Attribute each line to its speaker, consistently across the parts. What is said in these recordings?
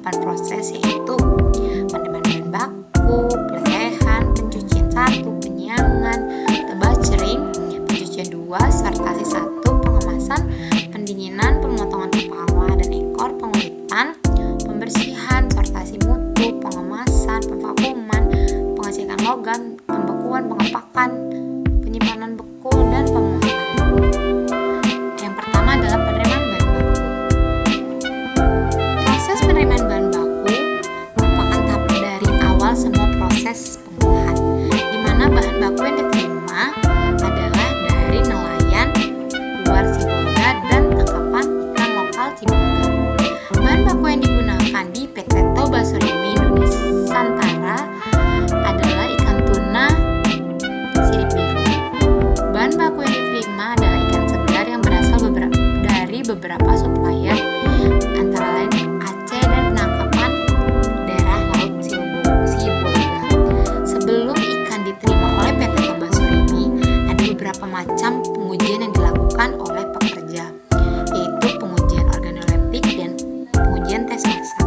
Speaker 1: tahapan proses, yaitu penerimaan bahan baku, pelelehan, pencucian 1, penyiangan, batchering, pencucian 2, sortasi 1, pengemasan, pendinginan, pemotongan kepala dan ekor, pengulitan, pembersihan, sortasi mutu, pengemasan, pemvakuman, pengecekan logam, pembekuan, pengepakan, penyimpanan beku, dan pemuatan. Yang pertama adalah penerimaan bahan baku. Proses penerimaan bahan baku merupakan tahap dari awal semua proses pengolahan, di mana bahan baku yang diterima adalah dari nelayan luar Sibolga dan tangkapan ikan lokal Sibolga. Bahan baku yang digunakan di PT Toba Surimi Nusantara adalah ikan tuna sirip biru. Bahan baku yang diterima adalah ikan segar yang berasal dari beberapa supplier, antara lain Aceh dan penangkapan daerah laut Sibolga. Sebelum ikan diterima oleh PT Toba Surimi, ada beberapa macam pengujian yang dilakukan oleh pekerja, yaitu pengujian organoleptik dan pengujian tes masak.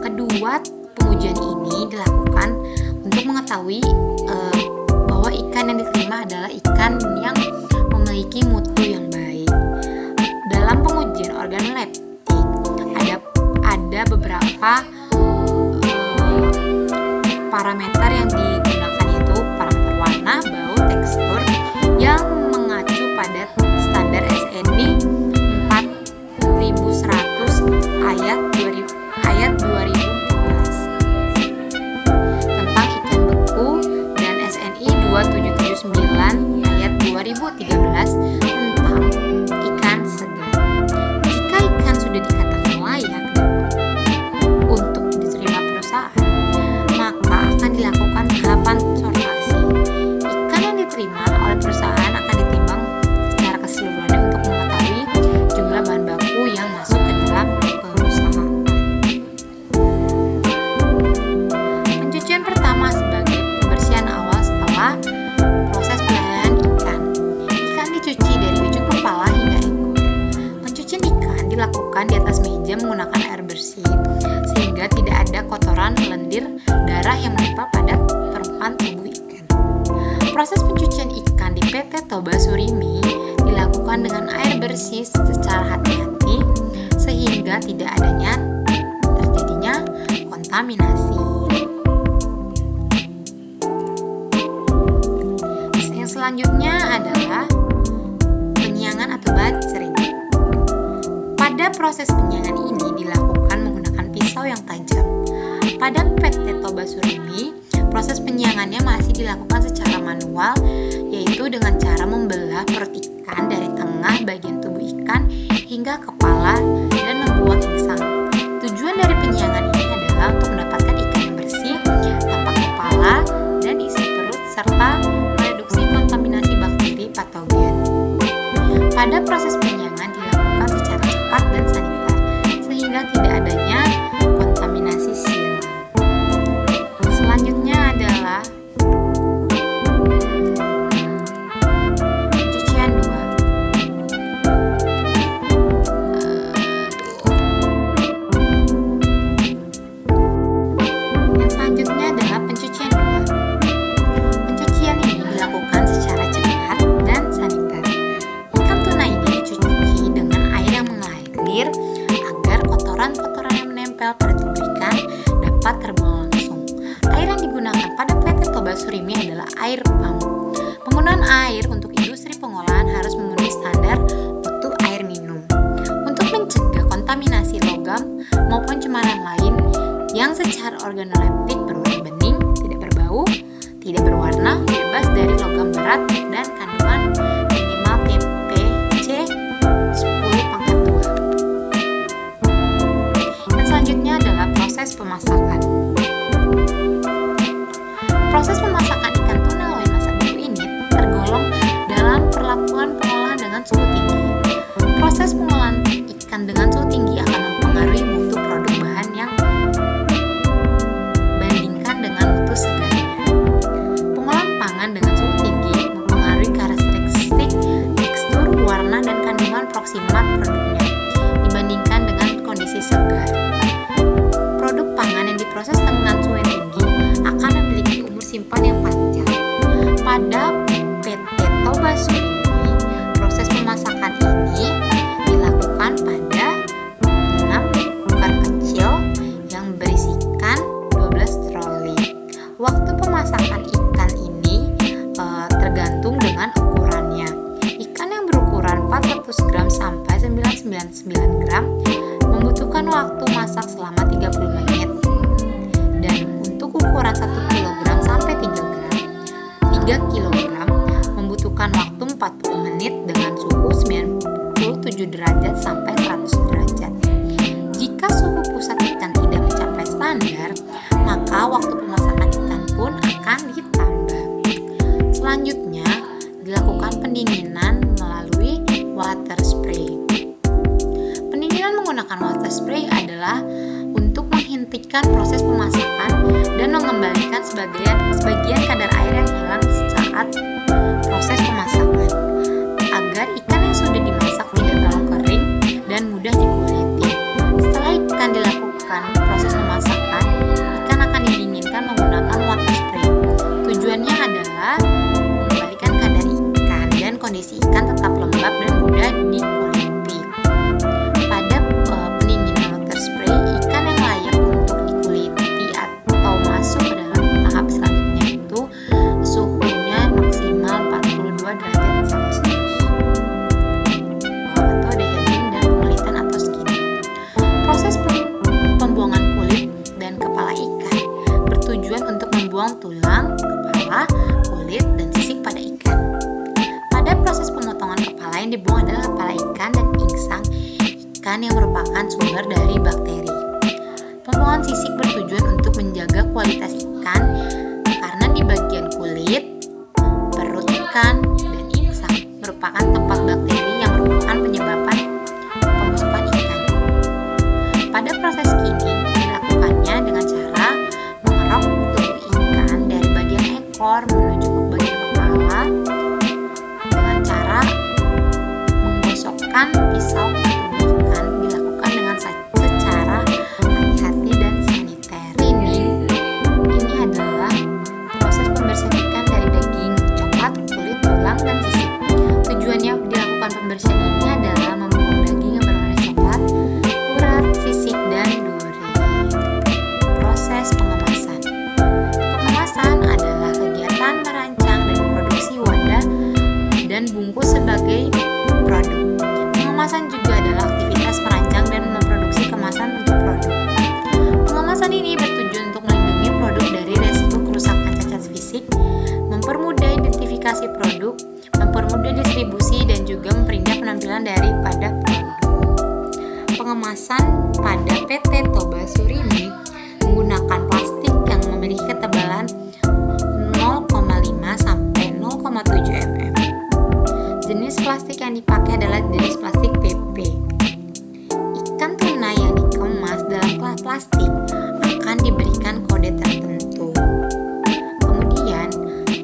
Speaker 1: Kedua pengujian ini dilakukan untuk mengetahui bahwa ikan yang diterima adalah ikan yang memiliki mutu yang baik. Dalam pengujian organoleptik ada beberapa parameter yang digunakan, yaitu parameter warna, bau, tekstur yang mengacu pada standar SNI 4100 ayat 2014 tentang ikan beku dan SNI 2779 ayat 2013 tentang ikan segar. Jika ikan sudah dikatakan layak untuk diterima perusahaan, maka akan dilakukan tahapan sortasi. Ikan yang diterima oleh perusahaan akan ditimbang secara keseluruhan untuk mengetahui jumlah bahan baku yang masuk ke dalam perusahaan. Pencucian pertama sebagai pembersihan awal setelah proses pelelehan ikan. Ikan dicuci dari ujung kepala hingga ekor. Pencucian ikan dilakukan di atas meja menggunakan air bersih, sehingga tidak ada kotoran, lendir, darah yang menempel pada permukaan tubuh ikan. Proses pencucian ikan di PT Toba Surimi dilakukan dengan air bersih secara hati-hati, sehingga tidak terjadinya kontaminasi. Yang selanjutnya adalah penyiangan atau batchering. Pada proses penyiangan ini dilakukan menggunakan pisau yang tajam. Pada PT Toba Surimi, proses penyiangannya masih dilakukan secara manual, yaitu dengan cara membelah perut ikan dari tengah bagian tubuh ikan hingga kepala dan membuat insang. Tujuan dari penyiangan ini adalah untuk mendapatkan ikan yang bersih, tanpa kepala dan isi perut, serta mereduksi kontaminasi bakteri patogen. Pada proses penyiangan dilakukan secara cepat dan saniter, sehingga tidak adanya kontaminasi silang. Selanjutnya adalah pencucian 2. Yang selanjutnya adalah pencucian 2. Pencucian ini dilakukan secara cepat dan saniter. Ikan tuna ini dicuci dengan air yang mengalir agar kotoran-kotoran yang menempel pada tubuh ikan dapat terbuang langsung. Air yang digunakan pada PT Toba Surimi adalah air pump. Penggunaan air untuk industri pengolahan harus memenuhi standar mutu air minum. Untuk mencegah kontaminasi logam maupun cemaran lain yang secara organoleptik berwarna bening, tidak berbau, tidak berwarna, bebas dari logam berat dan kandungan minimal TPC 10/2. Yang selanjutnya adalah proses pemasakan. Proses pemasakan ikan tuna loin masak beku ini tergolong dalam perlakuan pengolahan dengan suhu tinggi. Proses pengolahan ikan dengan suhu tinggi akan mempengaruhi mutu produk bahan yang bandingkan dengan mutu segarnya. Pengolahan pangan dengan suhu tinggi mempengaruhi karakteristik, tekstur, warna, dan kandungan proksimat produknya dibandingkan dengan kondisi segar. menghentikan proses pemasakan dan mengembalikan sebagian kadar air yang hilang saat proses pemasakan, agar ikan yang sudah dimasak tidak terlalu kering dan mudah dikuliti. Setelah ikan dilakukan proses pemasakan, ikan akan didinginkan menggunakan water spray. Tujuannya adalah mengembalikan kadar ikan dan kondisi ikan tetap lembab dan mudah dikuliti. Pada pendinginan water spray, ikan yang layak untuk dikuliti atau masuk ke dalam tahap selanjutnya itu suhunya maksimal 42 derajat Celcius atau dehydrating dan pengulitan atau skinning. Proses pembuangan kulit dan kepala ikan bertujuan untuk membuang tulang, kepala, kulit, dan sisik pada ikan. Pada proses pemotongan kepala, yang dibuang adalah kepala ikan dan insang ikan yang merupakan sumber dari bakteri. Pembuangan sisik bertujuan untuk menjaga kualitas ikan karena di bagian kulit, perut ikan, dan insang merupakan tempat bakteri yang merupakan penyebab pembusukan ikan. Pada proses ini dilakukannya dengan cara mengerok tubuh ikan dari bagian ekor menuju ke bagian kepala dengan cara menggosokkan pisau ke tubuh ikan, dilakukan dengan secara hati-hati dan saniter. Ini adalah proses pembersihan ikan dari daging coklat, kulit, tulang, dan sisik. Tujuannya dilakukan pembersihan ini adalah membuang daging yang berwarna coklat, urat, sisik, dan duri. Proses pengemasan. Pengemasan adalah kegiatan merancang dan memproduksi wadah dan bungkus sebagai produk. Pengemasan juga adalah aktivitas merancang dan memproduksi kemasan untuk produk. Pengemasan ini bertujuan untuk melindungi produk dari resiko kerusakan cacat fisik, mempermudah identifikasi produk, mempermudah distribusi, dan juga memperindah penampilan daripada produk. Pengemasan pada PT Toba Surimi menggunakan plastik yang memiliki ketebalan 0,5 sampai 0,7 mm. Jenis plastik yang dipakai adalah jenis plastik PP. Ikan tuna yang dikemas dalam plastik akan diberikan kode tertentu. Kemudian,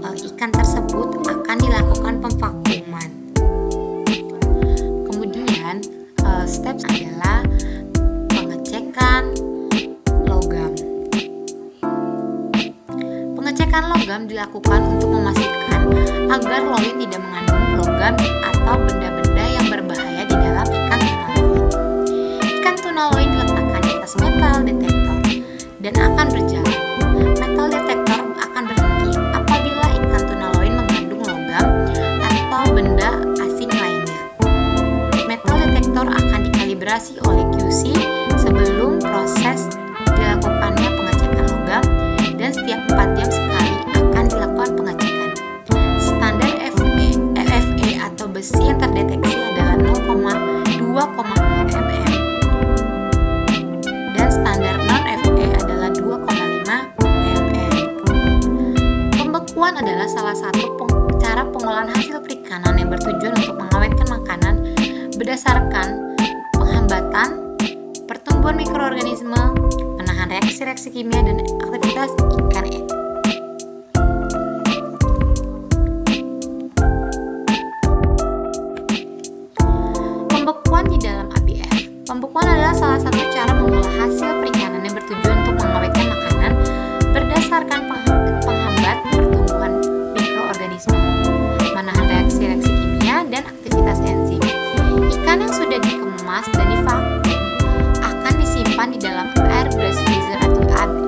Speaker 1: ikan tersebut akan dilakukan pemvakuuman. Kemudian, step adalah pengecekan logam. Pengecekan logam dilakukan untuk memastikan agar loin tidak mengandung logam atau benda-benda yang berbahaya di dalam ikan tuna loin. Ikan tuna loin diletakkan di atas metal detektor dan akan berjalan. Metal detektor akan berhenti apabila ikan tuna loin mengandung logam atau benda asing lainnya. Metal detektor akan dikalibrasi oleh QC sebelum proses dilakukannya pengecekan logam, dan setiap 4 jam sekali akan dilakukan pengecekan. Standar FFE atau besi yang terdeteksi adalah 0,2,0 mm dan standar non-FE adalah 2,5 mm. Pembekuan adalah salah satu cara pengolahan hasil perikanan yang bertujuan untuk mengawetkan makanan berdasarkan penghambatan pertumbuhan mikroorganisme, menahan reaksi-reaksi kimia, dan aktivitas ikan. Pembekuan di dalam ABF. Pembekuan adalah salah satu cara mengolah hasil perikanan yang bertujuan untuk mengawetkan makanan berdasarkan penghambat pertumbuhan mikroorganisme, menahan reaksi-reaksi kimia, dan aktivitas enzim. Ikan yang sudah dikemas dan divakum akan disimpan di dalam air glass freezer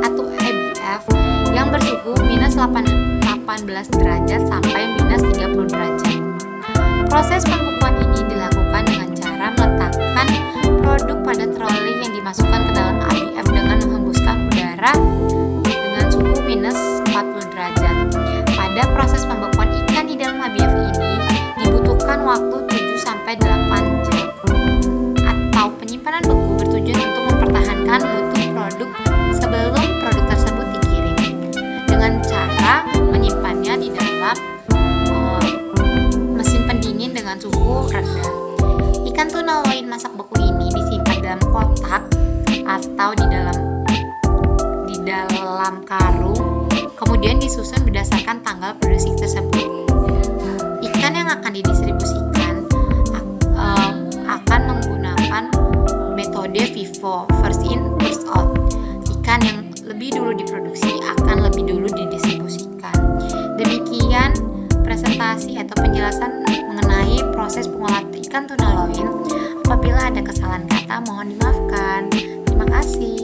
Speaker 1: atau ABF yang bersuhu minus 18 derajat sampai minus 30 derajat. Proses pembekuan ini dilakukan dengan cara meletakkan produk pada troli yang dimasukkan ke dalam ABF dengan menghembuskan udara dengan suhu minus 40 derajat. Pada proses pembekuan ikan di dalam ABF ini dibutuhkan waktu 7-8 jam. Atau penyimpanan beku bertujuan untuk mempertahankan mutu produk sebelum produk tersebut dikirim, dengan cara menyimpannya di dalam mesin pendingin dengan suhu rendah. Ikan tuna loin masak beku ini disimpan dalam kotak kemudian disusun berdasarkan tanggal produksi tersebut. Ikan yang akan didistribusikan akan menggunakan metode FIFO, first in, first out. Ikan yang lebih dulu diproduksi akan lebih dulu didistribusikan. Demikian presentasi atau penjelasan mengenai proses pengolahan ikan tuna loin. Apabila ada kesalahan kata, mohon dimaafkan. Terima kasih.